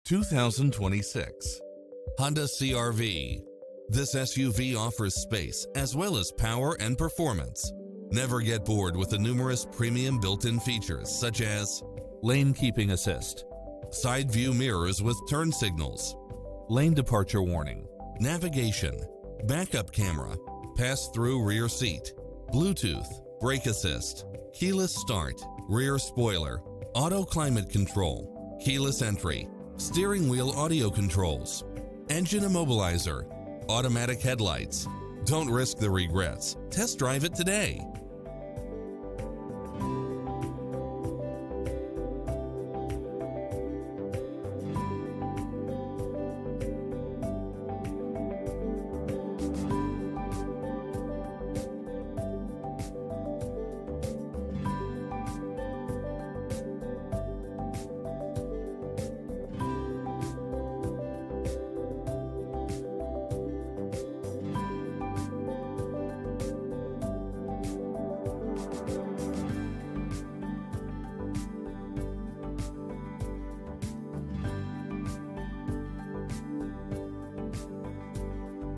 2026 Honda CR-V. This SUV offers space as well as power and performance. Never get bored with the numerous premium built-in features such as lane keeping assist, side view mirrors with turn signals, lane departure warning, navigation, backup camera, pass-through rear seat, Bluetooth, brake assist, keyless start, rear spoiler, auto climate control, keyless entry, steering wheel audio controls, engine immobilizer, automatic headlights. Don't risk the regrets. Test drive it today.